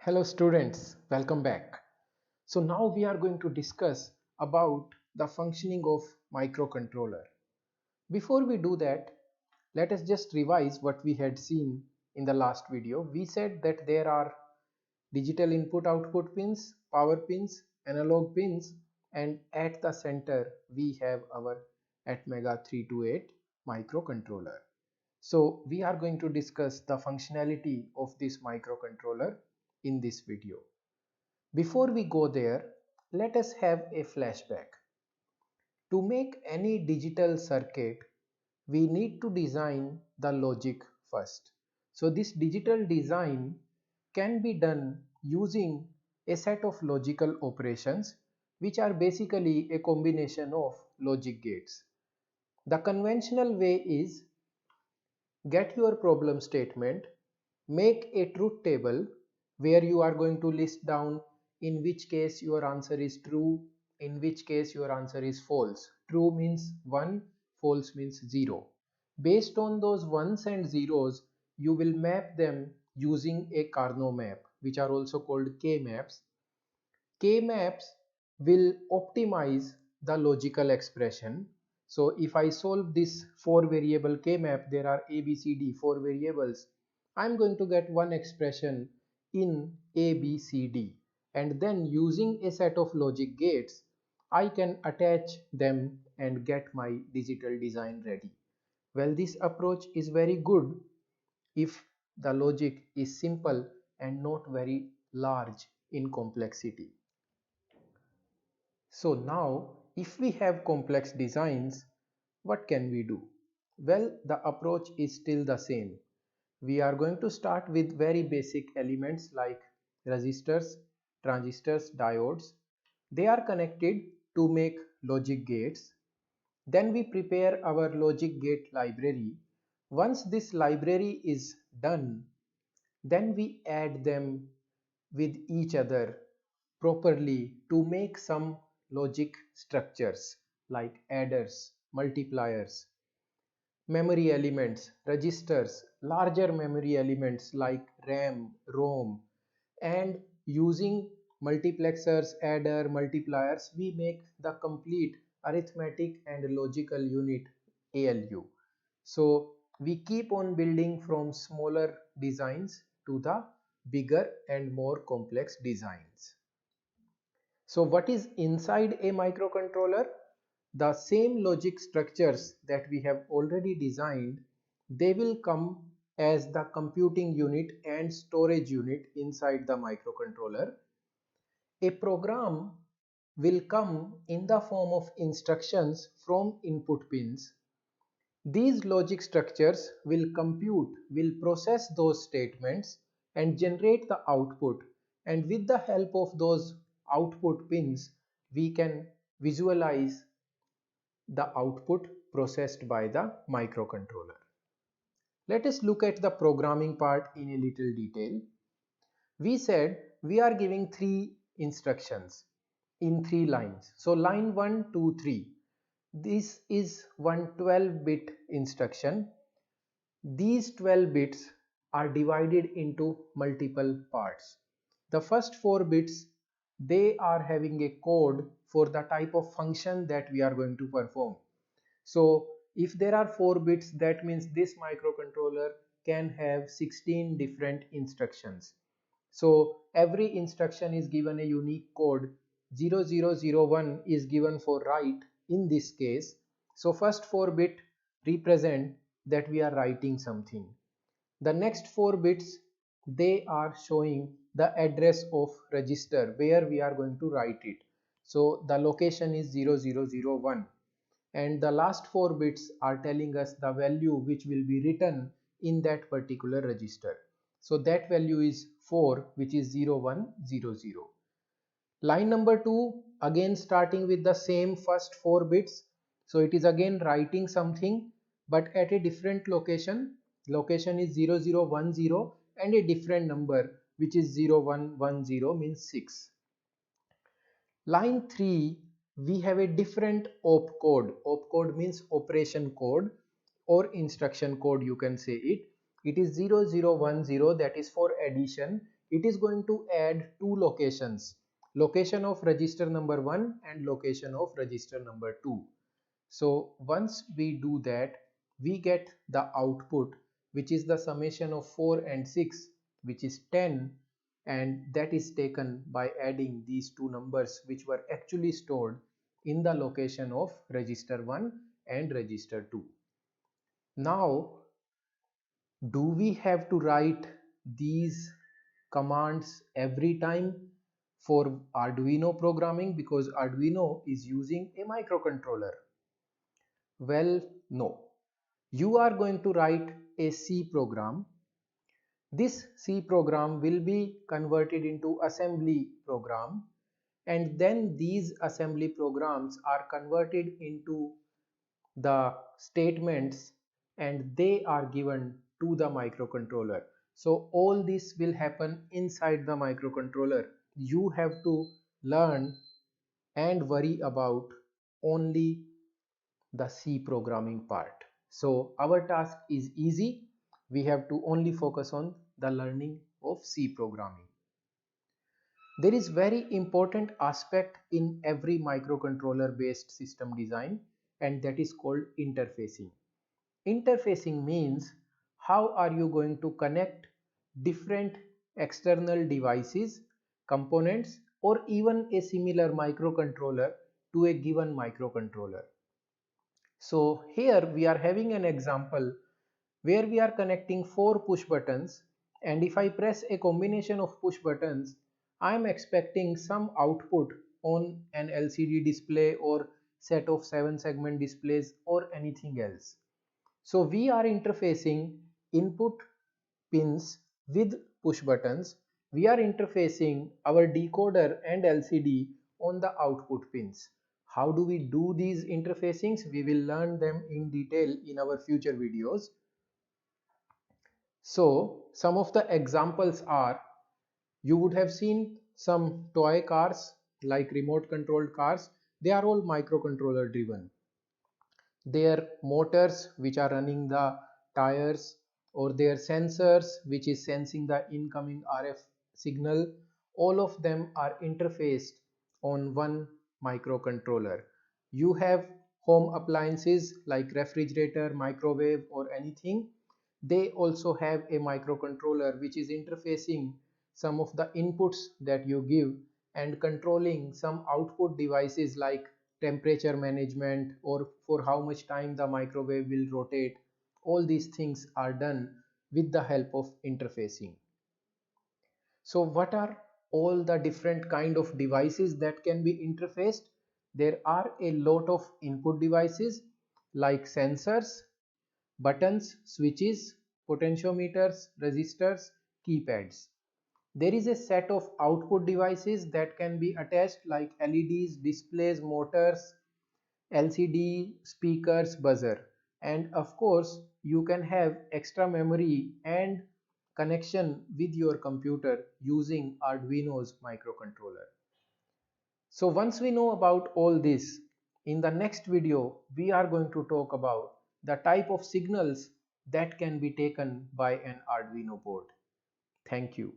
Hello students, welcome back. So now we are going to discuss about the functioning of microcontroller. Before we do that, let us just revise what we had seen in the last video. We said that there are digital input output pins, power pins, analog pins, and at the center we have our Atmega 328 microcontroller. So we are going to discuss the functionality of this microcontroller in this video. Before we go there, let us have a flashback. To make any digital circuit, we need to design the logic first. So this digital design can be done using a set of logical operations which are basically a combination of logic gates. The conventional way is get your problem statement, make a truth table where you are going to list down in which case your answer is true, in which case your answer is false. True means 1, false means 0. Based on those ones and zeros, you will map them using a Carnot map, which are also called K-maps. K-maps will optimize the logical expression. So if I solve this 4 variable K-map, there are A, B, C, D, 4 variables. I'm going to get one expression in A, B, C, D. And then using a set of logic gates, I can attach them and get my digital design ready. Well, this approach is very good if the logic is simple and not very large in complexity. So now, if we have complex designs, what can we do? Well, the approach is still the same. We are going to start with very basic elements like resistors, transistors, diodes. They are connected to make logic gates. Then we prepare our logic gate library. Once this library is done, then we add them with each other properly to make some logic structures like adders, multipliers, memory elements, registers, larger memory elements like RAM, ROM, and using multiplexers, adder, multipliers, we make the complete arithmetic and logical unit ALU. So we keep on building from smaller designs to the bigger and more complex designs. So what is inside a microcontroller? The same logic structures that we have already designed, they will come as the computing unit and storage unit inside the microcontroller. A program will come in the form of instructions from input pins. These logic structures will compute, will process those statements and generate the output, and with the help of those output pins we can visualize the output processed by the microcontroller. Let us look at the programming part in a little detail. We said we are giving 3 instructions in 3 lines. So line 1, 2, 3. This is one 12-bit instruction. These 12 bits are divided into multiple parts. The first 4 bits, they are having a code for the type of function that we are going to perform. So if there are 4 bits, that means this microcontroller can have 16 different instructions. So every instruction is given a unique code. 0001 is given for write in this case. So first 4 bit represent that we are writing something. The next 4 bits, they are showing the address of register where we are going to write it. So the location is 0001. And the last 4 bits are telling us the value which will be written in that particular register. So that value is 4, which is 0100. Line number 2, again starting with the same first 4 bits. So it is again writing something but at a different location. Location is 0010 and a different number which is 0110 means 6. Line 3, we have a different opcode. Opcode means operation code or instruction code, you can say it. It is 0010, that is for addition. it is going to add two locations, location of register number 1 and location of register number 2. So once we do that, we get the output, which is the summation of 4 and 6, which is 10, and that is taken by adding these two numbers which were actually stored in the location of register 1 and register 2. Now, do we have to write these commands every time for Arduino programming, because Arduino is using a microcontroller? Well, no. You are going to write a C program. This C program will be converted into assembly program, and then these assembly programs are converted into the statements and they are given to the microcontroller. So all this will happen inside the microcontroller. You have to learn and worry about only the C programming part. So our task is easy. We have to only focus on the learning of C programming. There is very important aspect in every microcontroller based system design, and that is called interfacing. Interfacing means how are you going to connect different external devices, components, or even a similar microcontroller to a given microcontroller. So here we are having an example where we are connecting 4 push buttons, and if I press a combination of push buttons, I am expecting some output on an LCD display or set of 7 segment displays or anything else. So we are interfacing input pins with push buttons. We are interfacing our decoder and LCD on the output pins. How do we do these interfacings? We will learn them in detail in our future videos. So some of the examples are, you would have seen some toy cars like remote controlled cars. They are all microcontroller driven. Their motors which are running the tires, or their sensors which is sensing the incoming RF signal, all of them are interfaced on one microcontroller. You have home appliances like refrigerator, microwave, or anything. They also have a microcontroller which is interfacing some of the inputs that you give and controlling some output devices like temperature management or for how much time the microwave will rotate. All these things are done with the help of interfacing. So what are all the different kind of devices that can be interfaced? There are a lot of input devices like sensors, buttons, switches, potentiometers, resistors, keypads. There is a set of output devices that can be attached like LEDs, displays, motors, LCD, speakers, buzzer. And of course, you can have extra memory and connection with your computer using Arduino's microcontroller. So once we know about all this, in the next video, we are going to talk about the type of signals that can be taken by an Arduino board. Thank you.